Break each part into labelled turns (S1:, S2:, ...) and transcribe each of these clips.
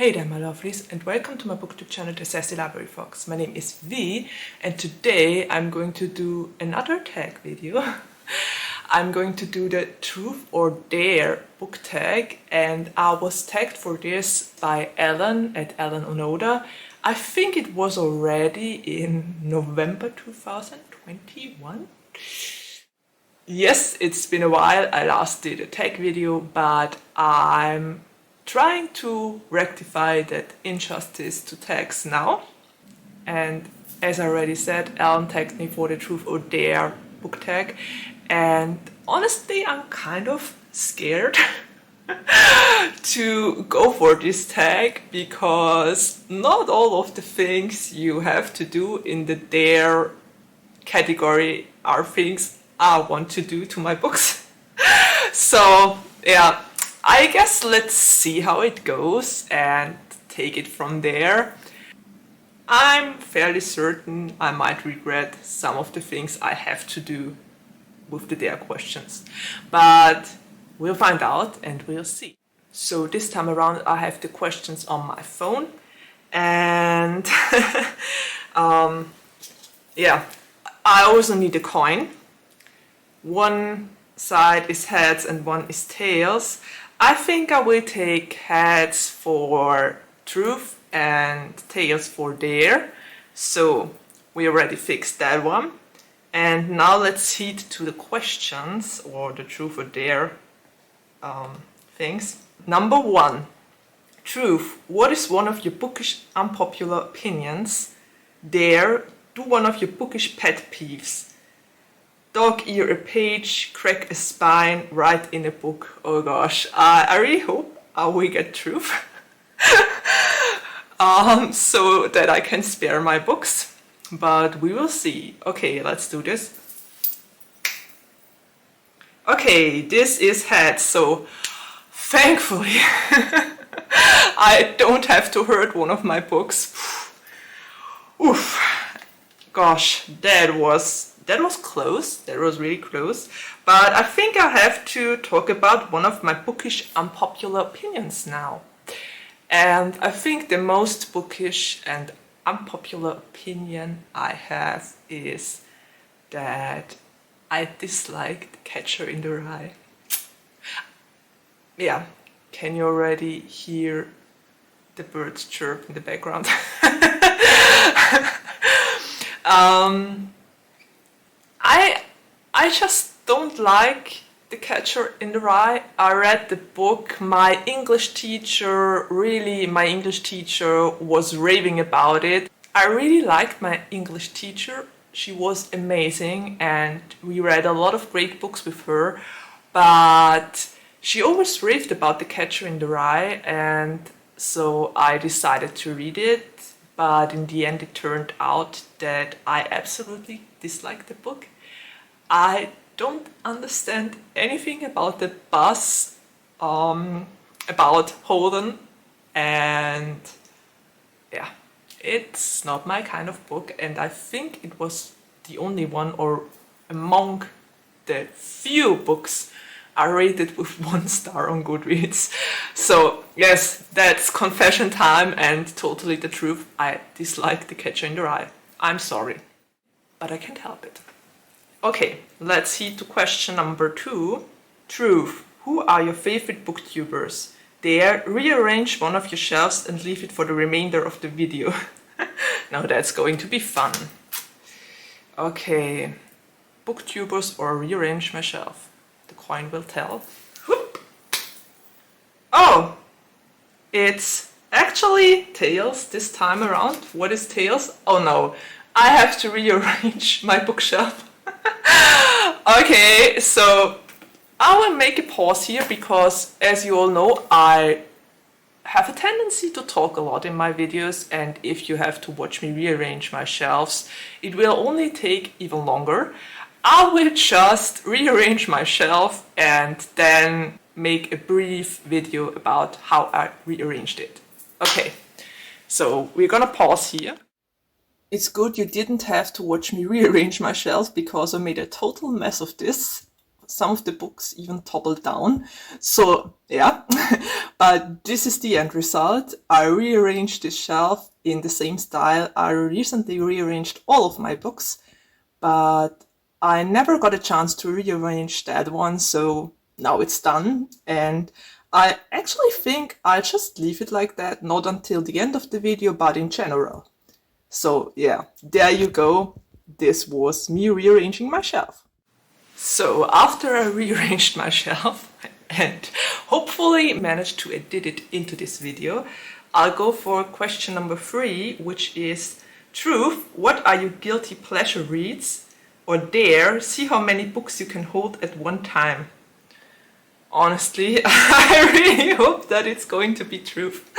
S1: Hey there my lovelies, and welcome to my booktube channel, the Sassy Library Fox. My name is V, and today I'm going to do another tag video. I'm going to do the Truth or Dare book tag, and I was tagged for this by Ellen at Ellen Onoda. I think it was already in November 2021. Yes, it's been a while. I last did a tag video, but I'm trying to rectify that injustice to tags now. And as I already said, Ellen tagged me for the Truth or Dare book tag, and honestly I'm kind of scared to go for this tag because not all of the things you have to do in the Dare category are things I want to do to my books. So yeah, I guess let's see how it goes and take it from there. I'm fairly certain I might regret some of the things I have to do with the Dare questions, but we'll find out and we'll see. So this time around I have the questions on my phone, and yeah, I also need a coin. One side is heads and one is tails. I think I will take heads for Truth and tails for Dare. So we already fixed that one. And now let's head to the questions, or the Truth or Dare things. Number 1. Truth, what is one of your bookish unpopular opinions? Dare, do one of your bookish pet peeves. Dog ear a page, crack a spine, write in a book. Oh gosh, I really hope I will get Truth. So that I can spare my books, but we will see. Okay, let's do this. Okay, this is heads, so thankfully I don't have to hurt one of my books. Oof, gosh, that was close. That was really close. But I think I have to talk about one of my bookish unpopular opinions now. And I think the most bookish and unpopular opinion I have is that I dislike The Catcher in the Rye. Yeah, can you already hear the birds chirp in the background? I just don't like The Catcher in the Rye. I read the book. My English teacher was raving about it. I really liked my English teacher. She was amazing and we read a lot of great books with her, but she always raved about The Catcher in the Rye, and so I decided to read it, but in the end it turned out that I absolutely disliked the book. I don't understand anything about the bus, about Holden, and yeah, it's not my kind of book, and I think it was the only one, or among the few books I rated with 1 star on Goodreads. So yes, that's confession time and totally the truth. I dislike The Catcher in the Rye. I'm sorry, but I can't help it. Okay, let's head to question number 2. Truth, who are your favorite booktubers? Dare, rearrange one of your shelves and leave it for the remainder of the video. Now that's going to be fun. Okay, booktubers or rearrange my shelf. The coin will tell. Whoop. Oh, it's actually tails this time around. What is tails? Oh no, I have to rearrange my bookshelf. Okay, so I will make a pause here because, as you all know, I have a tendency to talk a lot in my videos, and if you have to watch me rearrange my shelves, it will only take even longer. I will just rearrange my shelf and then make a brief video about how I rearranged it. Okay, so we're gonna pause here. It's good you didn't have to watch me rearrange my shelves because I made a total mess of this. some of the books even toppled down. So yeah, but this is the end result. I rearranged the shelf in the same style. I recently rearranged all of my books, but I never got a chance to rearrange that one, so now it's done. And I actually think I'll just leave it like that, not until the end of the video, but in general. So yeah, there you go. This was me rearranging my shelf. So after I rearranged my shelf and hopefully managed to edit it into this video, I'll go for question number 3, which is truth. What are your guilty pleasure reads? Or dare, see how many books you can hold at one time. Honestly, I really hope that it's going to be truth.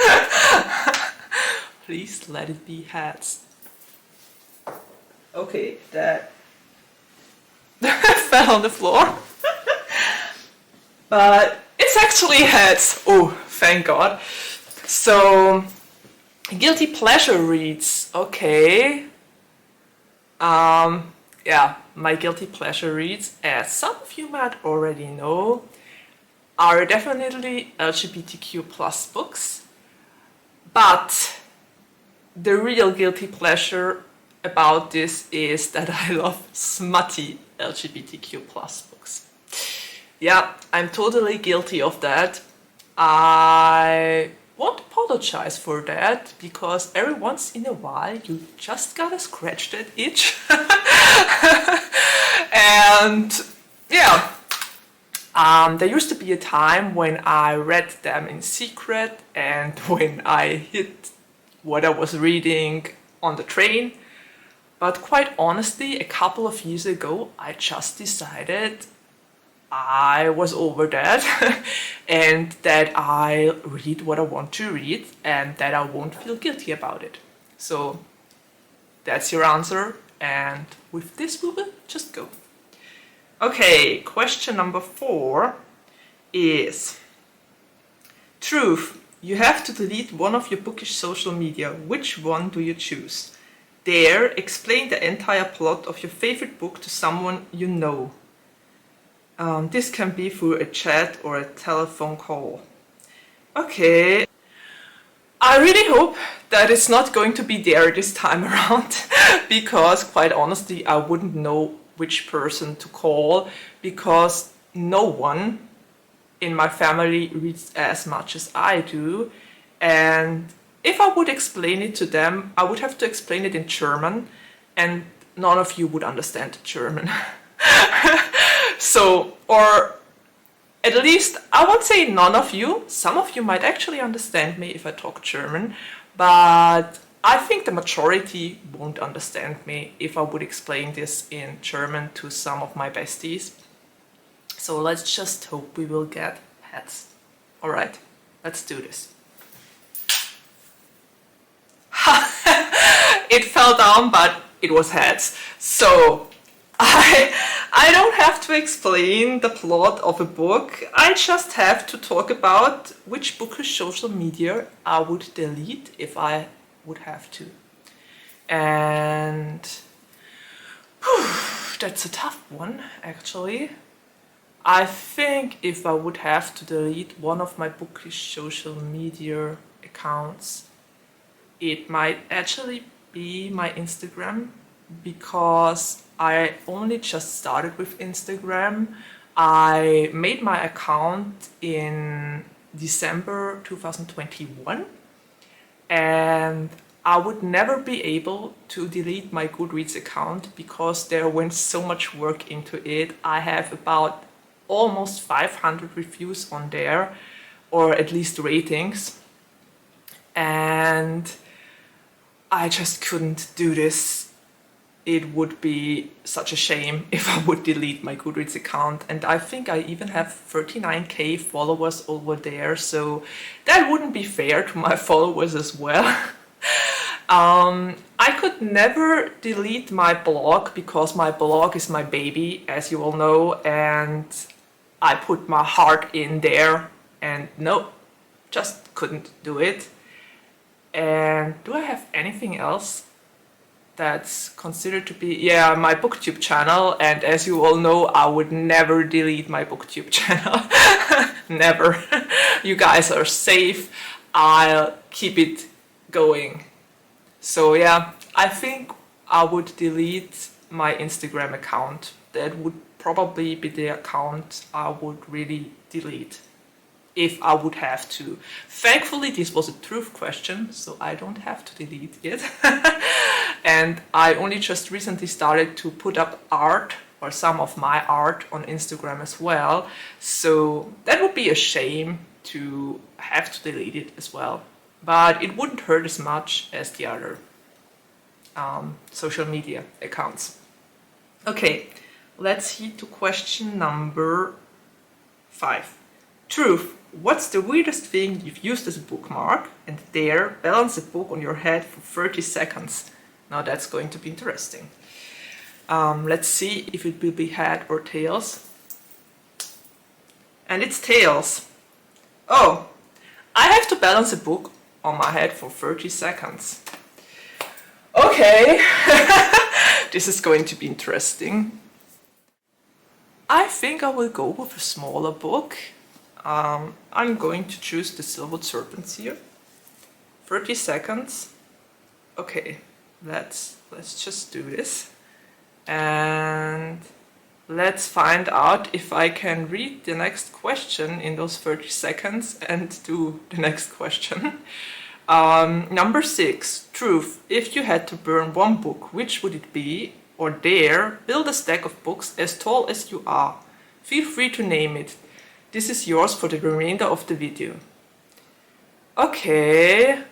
S1: Please let it be heads. Okay, that fell on the floor. But it's actually heads. Oh, thank God. So, guilty pleasure reads. Okay. Yeah, my guilty pleasure reads, as some of you might already know, are definitely LGBTQ plus books. But the real guilty pleasure about this is that I love smutty LGBTQ plus books. Yeah, I'm totally guilty of that. I won't apologize for that, because every once in a while you just gotta scratch that itch. And yeah, there used to be a time when I read them in secret, and when I hid what I was reading on the train. But quite honestly, a couple of years ago, I just decided I was over that and that I read what I want to read and that I won't feel guilty about it. So that's your answer, and with this we will just go. Okay, question number 4 is truth. You have to delete one of your bookish social media. Which one do you choose? Dare, explain the entire plot of your favorite book to someone you know. This can be through a chat or a telephone call. Okay. I really hope that it's not going to be dare this time around, because quite honestly I wouldn't know which person to call, because no one in my family reads as much as I do, and if I would explain it to them, I would have to explain it in German, and none of you would understand German. So, or at least, I won't say none of you, some of you might actually understand me if I talk German, but I think the majority won't understand me if I would explain this in German to some of my besties. So let's just hope we will get heads. Alright, let's do this. It fell down, but it was heads. So I don't have to explain the plot of a book. I just have to talk about which bookish social media I would delete if I would have to. And that's a tough one, actually. I think if I would have to delete one of my bookish social media accounts, it might actually be my Instagram, because I only just started with Instagram. I made my account in December 2021, and I would never be able to delete my Goodreads account because there went so much work into it. I have about almost 500 reviews on there, or at least ratings, and I just couldn't do this. It would be such a shame if I would delete my Goodreads account, and I think I even have 39k followers over there, so that wouldn't be fair to my followers as well. I could never delete my blog because my blog is my baby, as you all know, and I put my heart in there, and no, just couldn't do it. And do I have anything else? that's considered to be, yeah, my booktube channel. And as you all know, I would never delete my booktube channel. Never. You guys are safe. I'll keep it going. So yeah, I think I would delete my Instagram account. That would probably be the account I would really delete if I would have to. Thankfully, this was a truth question, so I don't have to delete it. And I only just recently started to put up art, or some of my art, on Instagram as well. So that would be a shame to have to delete it as well. But it wouldn't hurt as much as the other social media accounts. Okay, let's head to question number 5. Truth. What's the weirdest thing you've used as a bookmark? And there, balance a book on your head for 30 seconds. Now that's going to be interesting. Let's see if it will be head or tails. And it's tails. Oh, I have to balance a book on my head for 30 seconds. Okay, this is going to be interesting. I think I will go with a smaller book. I'm going to choose the Silver Serpents here. 30 seconds. Okay, let's just do this. And let's find out if I can read the next question in those 30 seconds and do the next question. Number 6. Truth. If you had to burn one book, which would it be? Or dare, build a stack of books as tall as you are. Feel free to name it. This is yours for the remainder of the video. Okay,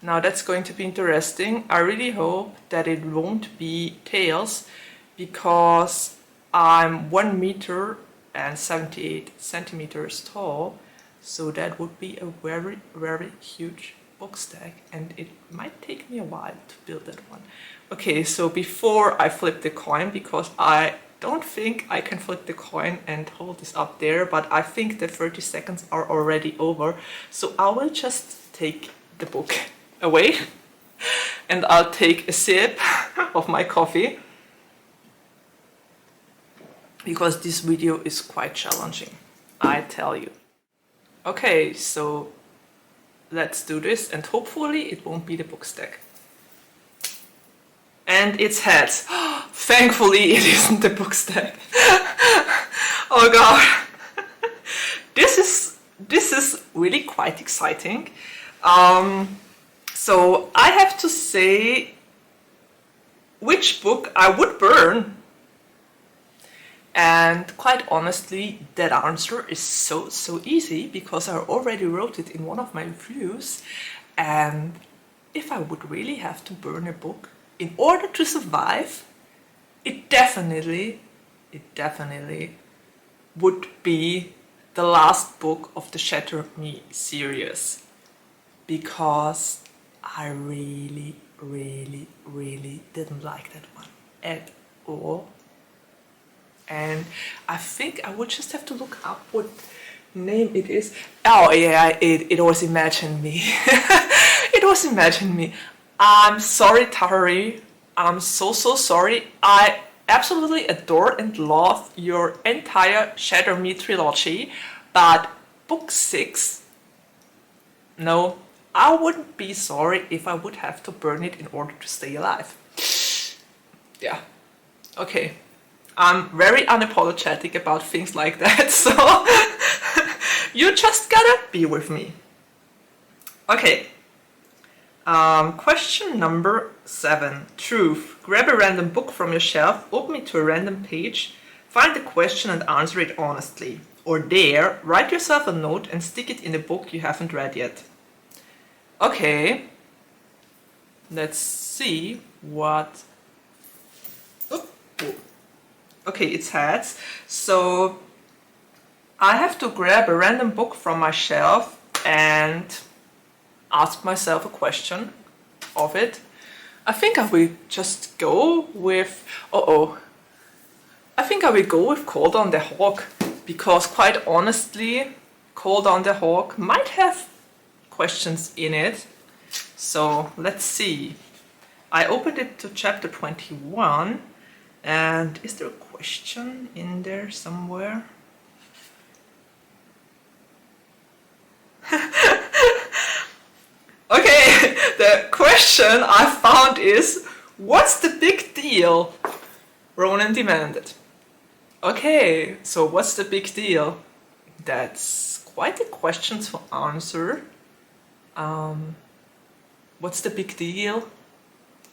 S1: now that's going to be interesting. I really hope that it won't be tails, because I'm 1 meter and 78 centimeters tall, so that would be a very, very huge book stack, and it might take me a while to build that one. Okay, so before I flip the coin, because I don't think I can flip the coin and hold this up there, but I think the 30 seconds are already over, so I will just take the book away and I'll take a sip of my coffee, because this video is quite challenging, I tell you. Okay, so let's do this, and hopefully it won't be the book stack. And it's heads. Thankfully it isn't the book stack. Oh god. This is really quite exciting. So I have to say which book I would burn. And quite honestly, that answer is so easy, because I already wrote it in one of my reviews. And if I would really have to burn a book in order to survive, it definitely would be the last book of the Shatter Me series, because I really didn't like that one at all. And I think I would just have to look up what name it is. Oh yeah, it was Imagine Me. It was Imagine Me. I'm sorry, Tahari. I'm so sorry. I absolutely adore and love your entire Shatter Me trilogy, but book 6, no, I wouldn't be sorry if I would have to burn it in order to stay alive. Yeah, okay. I'm very unapologetic about things like that, so you just gotta be with me. Okay. Question number 7. Truth. Grab a random book from your shelf, open it to a random page, find the question and answer it honestly. Or dare, write yourself a note and stick it in a book you haven't read yet. Okay. Let's see what... Oh. Okay, it's heads. So I have to grab a random book from my shelf and ask myself a question of it. I think I will just go with... I think I will go with Call Down the Hawk, because quite honestly, Call Down the Hawk might have questions in it. So let's see. I opened it to chapter 21, and is there a question in there somewhere? Okay, the question I found is, what's the big deal? Ronan demanded. Okay, so what's the big deal? That's quite a question to answer. What's the big deal?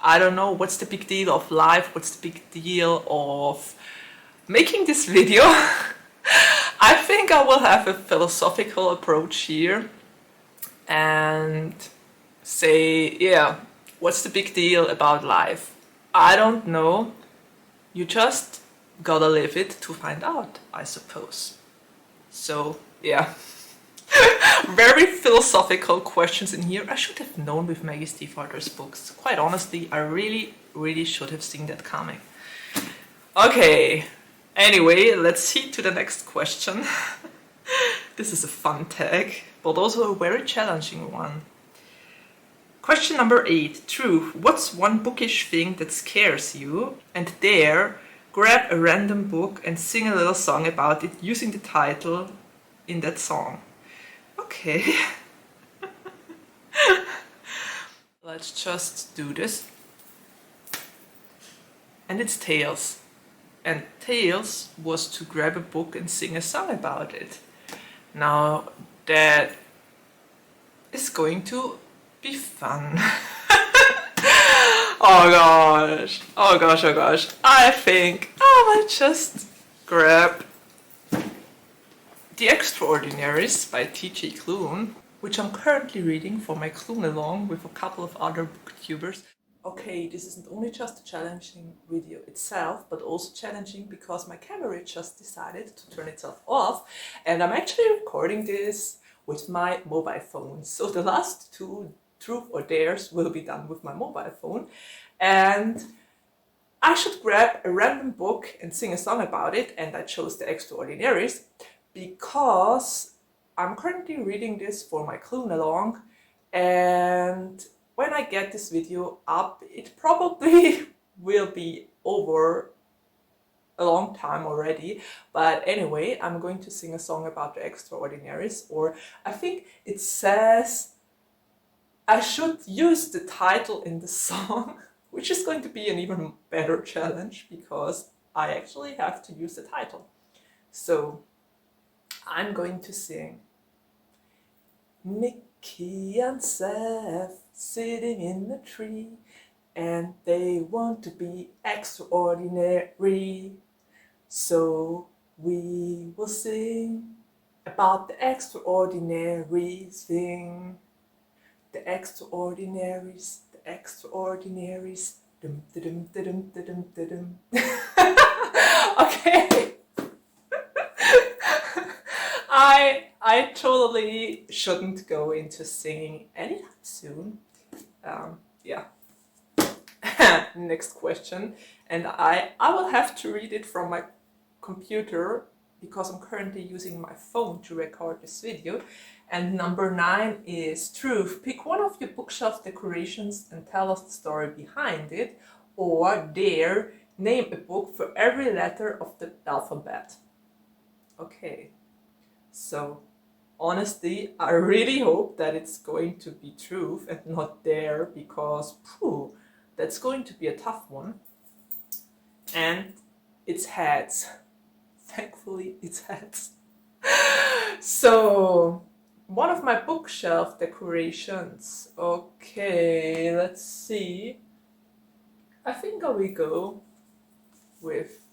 S1: I don't know. What's the big deal of life? What's the big deal of making this video? I think I will have a philosophical approach here and say, yeah, what's the big deal about life? I don't know. You just gotta live it to find out, I suppose. So, yeah. Very philosophical questions in here. I should have known with Maggie Stiefvater's books. Quite honestly, I really should have seen that coming. Okay, anyway, let's see to the next question. This is a fun tag, but also a very challenging one. Question number 8. Truth. What's one bookish thing that scares you? And there, grab a random book and sing a little song about it using the title in that song. Okay. Let's just do this. And it's Tales. And Tales was to grab a book and sing a song about it. Now that is going to be fun. Oh gosh, oh gosh, oh gosh. I think I might just grab The Extraordinaries by T.J. Klune, which I'm currently reading for my Klune along with a couple of other booktubers. Okay, this isn't only just a challenging video itself, but also challenging because my camera just decided to turn itself off, and I'm actually recording this with my mobile phone. So the last two Truth or Dares will be done with my mobile phone, and I should grab a random book and sing a song about it, and I chose The Extraordinaries because I'm currently reading this for my Klune along, and when I get this video up, it probably will be over a long time already. But anyway, I'm going to sing a song about The Extraordinaries, or I think it says I should use the title in the song, which is going to be an even better challenge because I actually have to use the title. So I'm going to sing Mickey and Seth sitting in the tree, and they want to be extraordinary. So we will sing about the extraordinary thing. The extraordinaries, the extraordinaries. Dum, dum, dum, dum, dum, dum. Okay. I totally shouldn't go into singing anytime soon. Yeah. Next question. And I will have to read it from my computer because I'm currently using my phone to record this video. And number 9 is Truth. Pick one of your bookshelf decorations and tell us the story behind it. Or Dare, name a book for every letter of the alphabet. Okay. So, honestly, I really hope that it's going to be Truth and not Dare, because that's going to be a tough one. And it's Heads. Thankfully, it's Heads. So, one of my bookshelf decorations. Okay, let's see. I think I will go with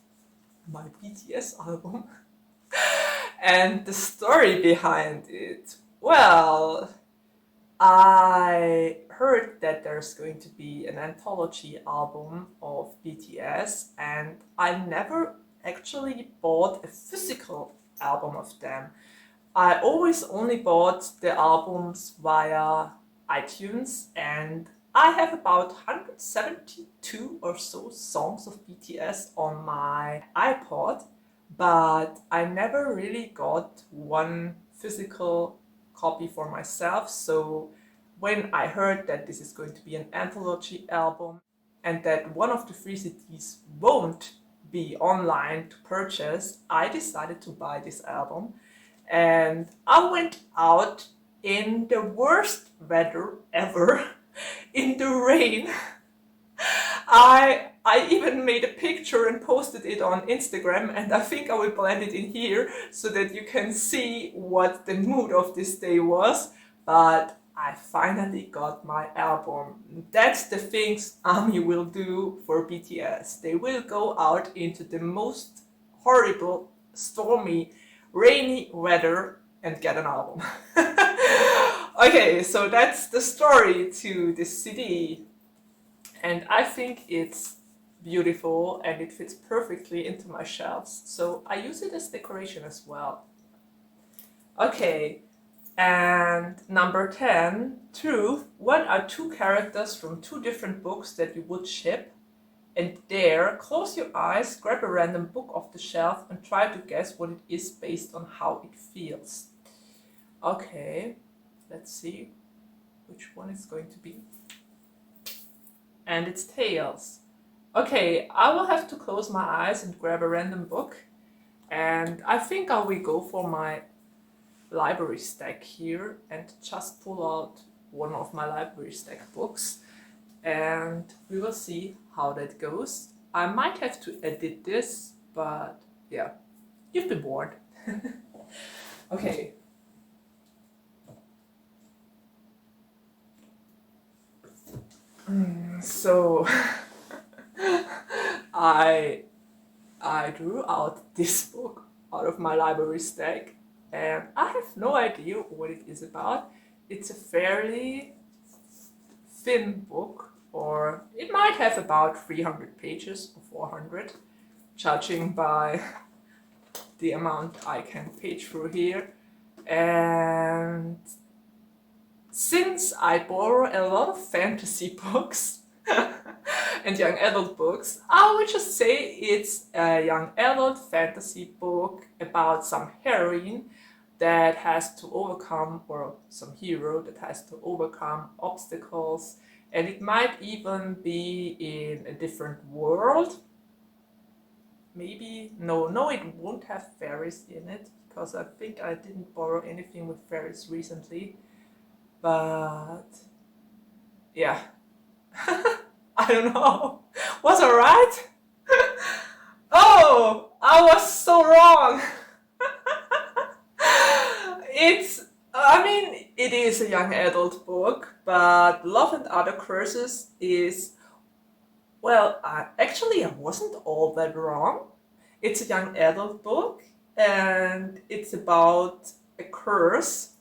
S1: my BTS album. And the story behind it. Well, I heard that there's going to be an anthology album of BTS, and I never actually bought a physical album of them. I always only bought the albums via iTunes, and I have about 172 or so songs of BTS on my iPod. But I never really got one physical copy for myself. So when I heard that this is going to be an anthology album, and that one of the 3 CDs won't be online to purchase, I decided to buy this album. And I went out in the worst weather ever, in the rain. I even made a picture and posted it on Instagram, and I think I will blend it in here so that you can see what the mood of this day was. But I finally got my album. That's the things ARMY will do for BTS. They will go out into the most horrible, stormy, rainy weather and get an album. Okay, so that's the story to this CD. And I think it's beautiful and it fits perfectly into my shelves. So I use it as decoration as well. Okay, and number 10, truth. What are 2 characters from 2 different books that you would ship? And there, close your eyes, grab a random book off the shelf and try to guess what it is based on how it feels. Okay, let's see which one it's going to be. And it's tails. Okay, I will have to close my eyes and grab a random book. And I think I will go for my library stack here and just pull out one of my library stack books. And we will see how that goes. I might have to edit this, but yeah, you've been warned. Okay. So I drew out this book out of my library stack, and I have no idea what it is about. It's a fairly thin book, or it might have about 300 pages or 400, judging by the amount I can page through here. And since I borrow a lot of fantasy books and young adult books, I would just say it's a young adult fantasy book about some heroine that has to overcome, or some hero that has to overcome obstacles, and it might even be in a different world. Maybe, no, it won't have fairies in it, because I think I didn't borrow anything with fairies recently. But yeah, I don't know. Was I right? Oh, I was so wrong. It is a young adult book, but Love and Other Curses is, well, actually I wasn't all that wrong. It's a young adult book, and it's about a curse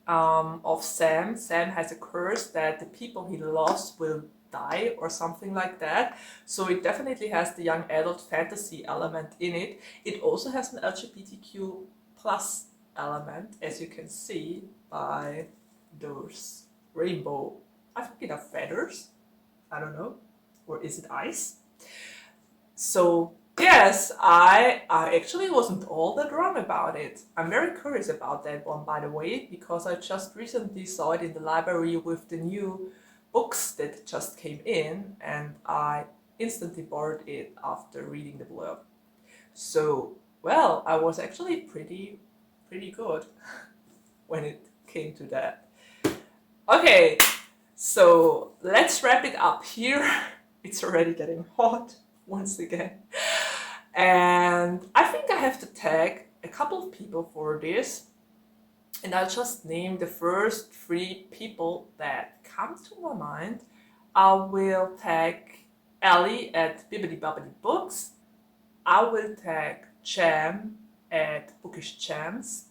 S1: of Sam. Sam has a curse that the people he loves will die or something like that. So it definitely has the young adult fantasy element in it. It also has an LGBTQ plus element, as you can see by those rainbow, I think it are feathers, I don't know, or is it ice? So yes, I actually wasn't all that wrong about it. I'm very curious about that one, by the way, because I just recently saw it in the library with the new books that just came in, and I instantly borrowed it after reading the blurb. So, well, I was actually pretty good when it came to that. Okay, so let's wrap it up here. It's already getting hot once again. And I think I have to tag a couple of people for this. And I'll just name the first 3 people that come to my mind. I will tag Ellie at Bibbidi Bobbidi Books. I will tag Jam at Bookish Jams.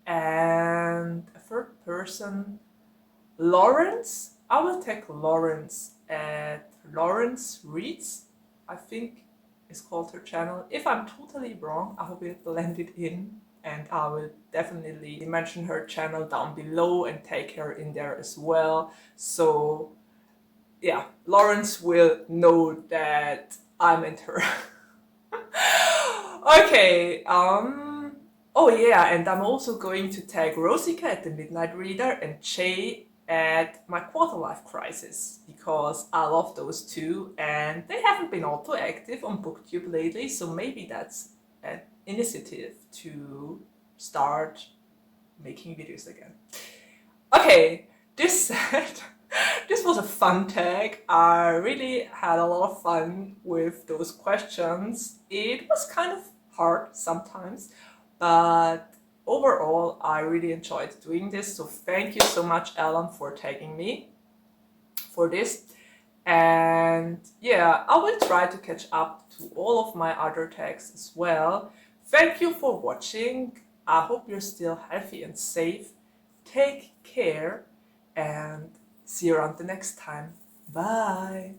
S1: And a 3rd person, Lawrence. I will tag Lawrence at Lawrence Reads, I think is called her channel. If I'm totally wrong, I will blend it in, and I will definitely mention her channel down below and tag her in there as well. So yeah, Lawrence will know that I meant her. Okay, oh yeah, and I'm also going to tag Rosika at the Midnight Reader and Jay at my quarter life crisis, because I love those two and they haven't been auto active on booktube lately, so maybe that's an initiative to start making videos again. Okay, this said, this was a fun tag. I really had a lot of fun with those questions. It was kind of hard sometimes, but overall I really enjoyed doing this. So thank you so much, Alan, for tagging me for this. And yeah, I will try to catch up to all of my other tags as well. Thank you for watching. I hope you're still healthy and safe. Take care and see you around the next time. Bye!